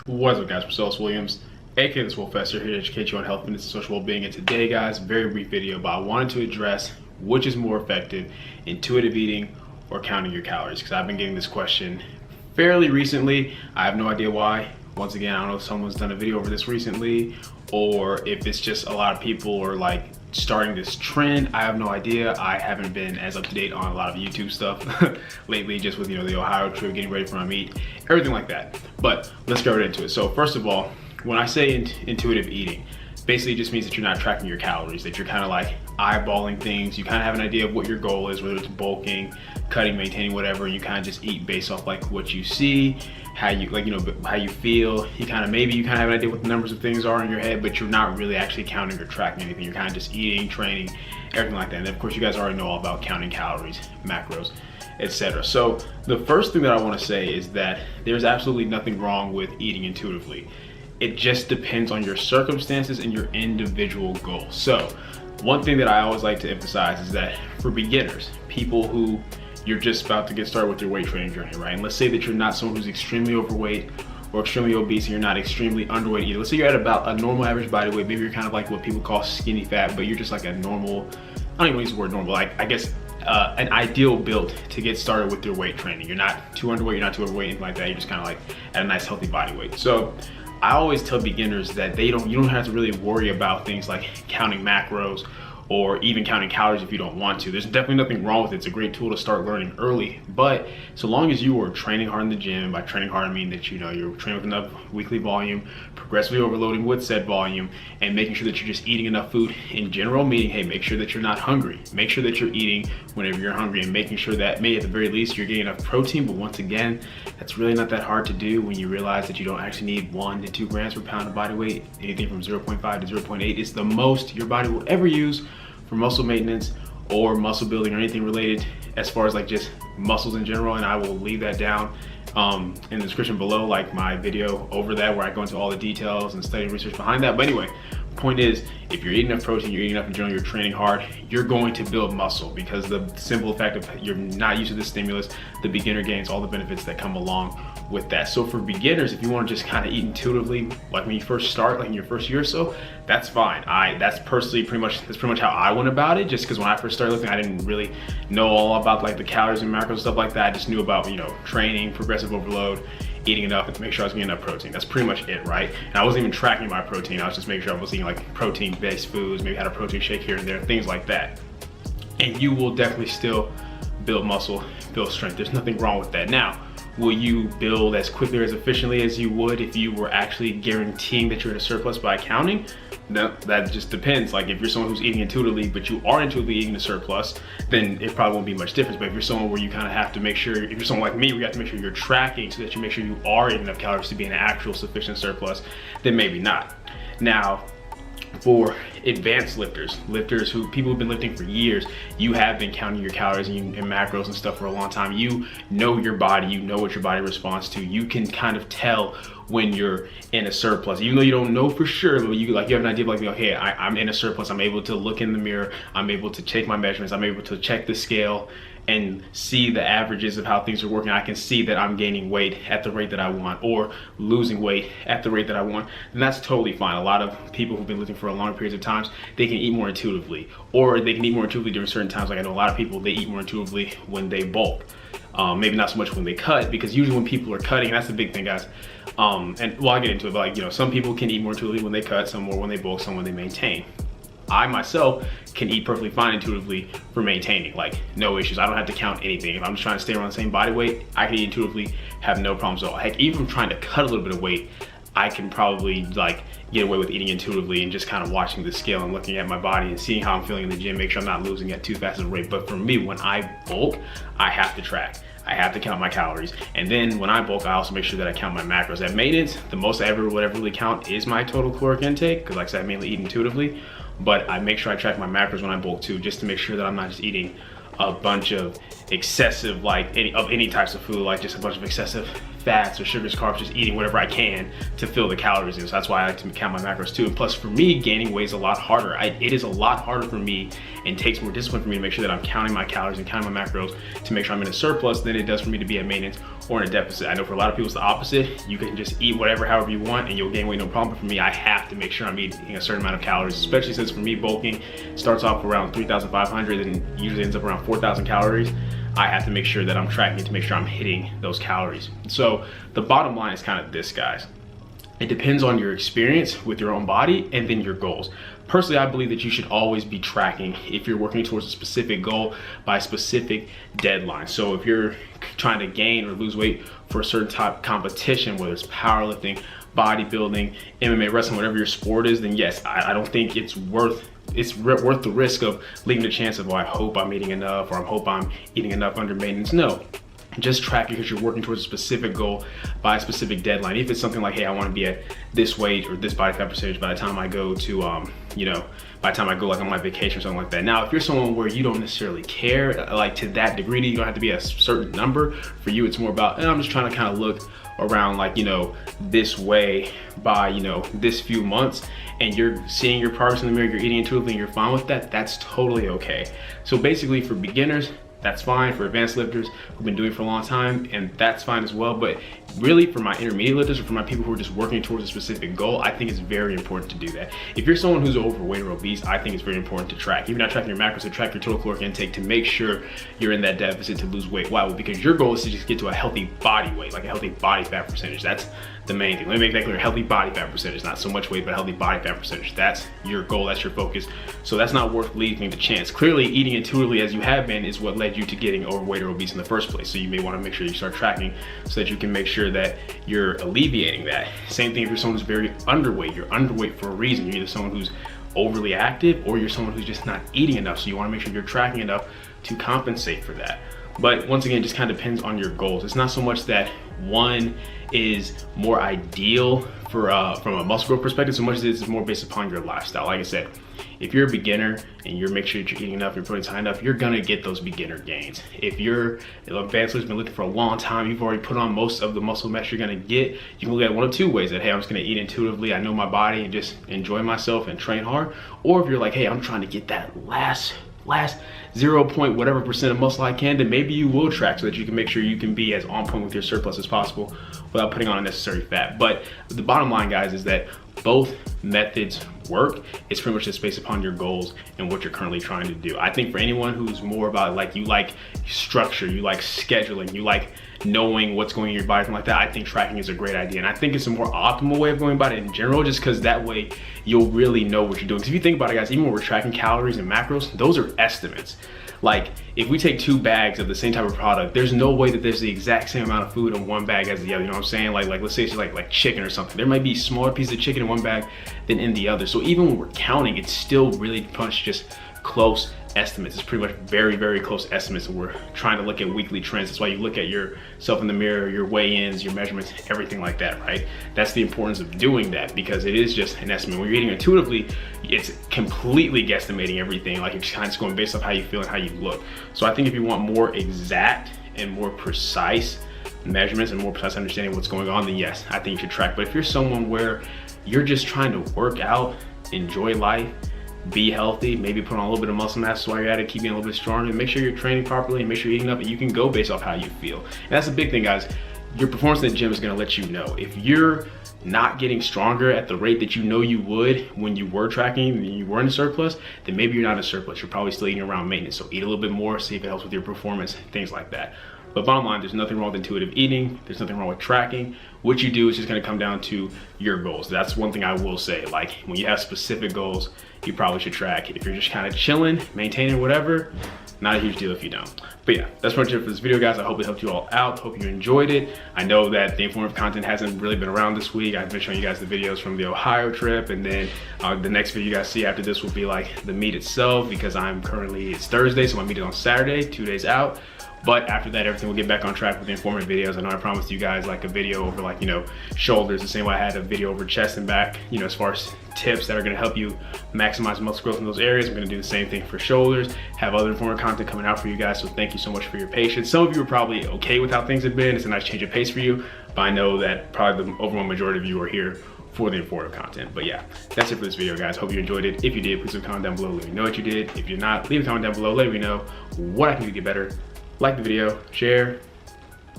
What's up, guys? Marcellus Williams, aka TheSwolefessor, here to educate you on health, fitness, and social well-being. And today, guys, very brief video, but I wanted to address which is more effective, intuitive eating or counting your calories, because I've been getting this question fairly recently. I have no idea why. Once again, I don't know if someone's done a video over this recently, or if it's just a lot of people are like starting this trend. I have no idea. I haven't been as up to date on a lot of YouTube stuff lately, just with, you know, the Ohio trip, getting ready for my meet, everything like that. But let's get right into it. So first of all, when I say intuitive eating, basically it just means that you're not tracking your calories, that you're kind of like eyeballing things. You kind of have an idea of what your goal is, whether it's bulking, cutting, maintaining, whatever. You kind of just eat based off like what you see, how you like, you know, how you feel. You kind of have an idea what the numbers of things are in your head, but you're not really actually counting or tracking anything. You're kind of just eating, training, everything like that. And of course, you guys already know all about counting calories, macros, etc. So the first thing that I want to say is that there's absolutely nothing wrong with eating intuitively. It just depends on your circumstances and your individual goals. So one thing that I always like to emphasize is that for beginners, people who you're just about to get started with your weight training journey, right? And let's say that you're not someone who's extremely overweight or extremely obese, and you're not extremely underweight either. Let's say you're at about a normal average body weight. Maybe you're kind of like what people call skinny fat, but you're just like a normal, I don't even use the word normal, like I guess an ideal build to get started with your weight training. You're not too underweight, you're not too overweight, anything like that. You're just kind of like at a nice healthy body weight. So I always tell beginners that you don't have to really worry about things like counting macros or even counting calories if you don't want to. There's definitely nothing wrong with it. It's a great tool to start learning early. But so long as you are training hard in the gym, by training hard I mean that, you know, you're training with enough weekly volume, progressively overloading with said volume, and making sure that you're just eating enough food in general, meaning, hey, make sure that you're not hungry. Make sure that you're eating whenever you're hungry, and making sure that maybe at the very least you're getting enough protein. But once again, that's really not that hard to do when you realize that you don't actually need 1 to 2 grams per pound of body weight. Anything from 0.5 to 0.8 is the most your body will ever use for muscle maintenance or muscle building or anything related as far as like just muscles in general. And I will leave that down in the description below, like my video over that, where I go into all the details and study and research behind that. But anyway, point is, if you're eating enough protein, you're eating enough in general, you're training hard, you're going to build muscle, because the simple fact of you're not used to this stimulus, the beginner gains all the benefits that come along with that. So for beginners, if you want to just kind of eat intuitively, like when you first start, like in your first year or so, that's fine. That's pretty much how I went about it, just because when I first started lifting, I didn't really know all about like the calories and macros and stuff like that. I just knew about, you know, training, progressive overload, eating enough to make sure I was getting enough protein. That's pretty much it, right? And I wasn't even tracking my protein. I was just making sure I was eating like protein-based foods, maybe had a protein shake here and there, things like that. And you will definitely still build muscle, build strength. There's nothing wrong with that. Now, will you build as quickly or as efficiently as you would if you were actually guaranteeing that you're in a surplus by counting? No, that just depends. Like if you're someone who's eating intuitively, but you are intuitively eating a surplus, then it probably won't be much difference. But if you're someone where you kind of have to make sure, if you're someone like me, we have to make sure you're tracking so that you make sure you are eating enough calories to be an actual sufficient surplus, then maybe not. Now, for advanced lifters who people who've been lifting for years, you have been counting your calories and macros and stuff for a long time. You know your body, you know what your body responds to. You can kind of tell when you're in a surplus, even though you don't know for sure, but you have an idea of like, okay, I'm in a surplus. I'm able to look in the mirror, I'm able to take my measurements, I'm able to check the scale and see the averages of how things are working. I can see that I'm gaining weight at the rate that I want or losing weight at the rate that I want, and that's totally fine. A lot of people who've been lifting for a long periods of times, they can eat more intuitively, or they can eat more intuitively during certain times. Like I know a lot of people, they eat more intuitively when they bulk. Maybe not so much when they cut, because usually when people are cutting, that's the big thing, guys. And well, I'll get into it, but like, you know, some people can eat more intuitively when they cut, some more when they bulk, some when they maintain. I myself can eat perfectly fine intuitively for maintaining, like no issues. I don't have to count anything. If I'm just trying to stay around the same body weight, I can eat intuitively, have no problems at all. Heck, even if I'm trying to cut a little bit of weight, I can probably like get away with eating intuitively and just kind of watching the scale and looking at my body and seeing how I'm feeling in the gym, make sure I'm not losing at too fast of a rate. But for me, when I bulk, I have to track. I have to count my calories. And then when I bulk, I also make sure that I count my macros. At maintenance, the most I would ever really count is my total caloric intake, because like I said, I mainly eat intuitively, but I make sure I track my macros when I bulk too, just to make sure that I'm not just eating a bunch of excessive, like any types of food, like just a bunch of excessive fats or sugars, carbs, just eating whatever I can to fill the calories in. So that's why I like to count my macros too. And plus for me, gaining weight is a lot harder. It is a lot harder for me and takes more discipline for me to make sure that I'm counting my calories and counting my macros to make sure I'm in a surplus than it does for me to be at maintenance or in a deficit. I know for a lot of people it's the opposite. You can just eat whatever, however you want, and you'll gain weight no problem. But for me, I have to make sure I'm eating a certain amount of calories, especially since for me, bulking starts off around 3,500 and usually ends up around 4,000 calories. I have to make sure that I'm tracking to make sure I'm hitting those calories. So the bottom line is kind of this, guys. It depends on your experience with your own body and then your goals. Personally, I believe that you should always be tracking if you're working towards a specific goal by a specific deadline. So if you're trying to gain or lose weight for a certain type of competition, whether it's powerlifting, bodybuilding, MMA, wrestling, whatever your sport is, then yes, I don't think it's worth the risk of leaving the chance of, well, I hope I'm eating enough, or I hope I'm eating enough under maintenance. No. Just track because you're working towards a specific goal by a specific deadline. If it's something like, hey, I want to be at this weight or this body fat percentage by the time I go to, by the time I go like on my vacation or something like that. Now, if you're someone where you don't necessarily care, like to that degree, you don't have to be a certain number. For you, it's more about, I'm just trying to kind of look around like, this way by, this few months, and you're seeing your progress in the mirror, you're eating intuitively, and you're fine with that, that's totally okay. So basically for beginners, that's fine. For advanced lifters who've been doing it for a long time, and that's fine as well. But really for my intermediate lifters or for my people who are just working towards a specific goal, I think it's very important to do that. If you're someone who's overweight or obese, I think it's very important to track. If you're not tracking your macros, to track your total caloric intake to make sure you're in that deficit to lose weight. Why? Well, because your goal is to just get to a healthy body weight, like a healthy body fat percentage. That's the main thing. Let me make that clear. Healthy body fat percentage, not so much weight, but healthy body fat percentage. That's your goal, that's your focus. So that's not worth leaving the chance. Clearly, eating intuitively as you have been is what led you to getting overweight or obese in the first place. So you may want to make sure you start tracking so that you can make sure that you're alleviating that. Same thing if you're someone who's very underweight. You're underweight for a reason. You're either someone who's overly active or you're someone who's just not eating enough. So you want to make sure you're tracking enough to compensate for that. But once again, it just kind of depends on your goals. It's not so much that one is more ideal for from a muscle growth perspective, so much as it's more based upon your lifestyle. Like I said, if you're a beginner and you're making sure that you're eating enough, you're putting high enough, you're gonna get those beginner gains. If you're an advanced who's been looking for a long time, you've already put on most of the muscle mass you're gonna get, you can look at it one of two ways: that, hey, I'm just gonna eat intuitively, I know my body, and just enjoy myself and train hard. Or if you're like, hey, I'm trying to get that last 0. whatever percent of muscle I can, then maybe you will track so that you can make sure you can be as on point with your surplus as possible without putting on unnecessary fat. But the bottom line, guys, is that both methods work. It's pretty much just based upon your goals and what you're currently trying to do. I think for anyone who's more about, like, you like structure, you like scheduling, you like knowing what's going in your body, like that, I think tracking is a great idea. And I think it's a more optimal way of going about it in general, just because that way you'll really know what you're doing. Because if you think about it, guys, even when we're tracking calories and macros, those are estimates. Like, if we take 2 bags of the same type of product, there's no way that there's the exact same amount of food in one bag as the other. You know what I'm saying? Like let's say it's like chicken or something. There might be smaller pieces of chicken in one bag than in the other. So even when we're counting, it's still really much just close estimates. It's pretty much very, very close estimates, and we're trying to look at weekly trends. That's why you look at yourself in the mirror, your weigh-ins, your measurements, everything like that, right? That's the importance of doing that, because it is just an estimate. When you're eating intuitively, it's completely guesstimating everything. Like, it's kind of going based off how you feel and how you look. So I think if you want more exact and more precise measurements and more precise understanding of what's going on, then yes, I think you should track. But if you're someone where you're just trying to work out, enjoy life, be healthy, maybe put on a little bit of muscle mass while you're at it, keep being a little bit stronger, and make sure you're training properly and make sure you're eating up, and you can go based off how you feel. And that's the big thing, guys. Your performance in the gym is gonna let you know. If you're not getting stronger at the rate that you know you would when you were tracking and you were in a surplus, then maybe you're not in a surplus. You're probably still eating around maintenance. So eat a little bit more, see if it helps with your performance, things like that. But bottom line, there's nothing wrong with intuitive eating. There's nothing wrong with tracking. What you do is just gonna come down to your goals. That's one thing I will say. Like, when you have specific goals, you probably should track. If you're just kind of chilling, maintaining whatever, not a huge deal if you don't. But yeah, that's pretty much it for this video, guys. I hope it helped you all out. Hope you enjoyed it. I know that the informative content hasn't really been around this week. I've been showing you guys the videos from the Ohio trip, and then the next video you guys see after this will be like the meet itself, because it's Thursday, so my meet is on Saturday, 2 days out. But after that, everything will get back on track with the informative videos. I know I promised you guys like a video over, like, shoulders, the same way I had a video over chest and back, as far as tips that are gonna help you maximize muscle growth in those areas. I'm gonna do the same thing for shoulders, have other informative content coming out for you guys. So thank you so much for your patience. Some of you are probably okay with how things have been. It's a nice change of pace for you, but I know that probably the overwhelming majority of you are here for the informative content. But yeah, that's it for this video, guys. Hope you enjoyed it. If you did, please leave a comment down below. Let me know what you did. If you're not, leave a comment down below. Let me know what I can do to get better. Like the video, share,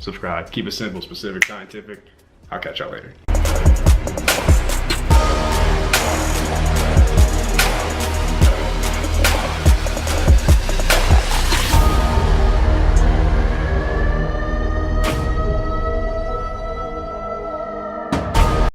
subscribe. Keep it simple, specific, scientific. I'll catch y'all later.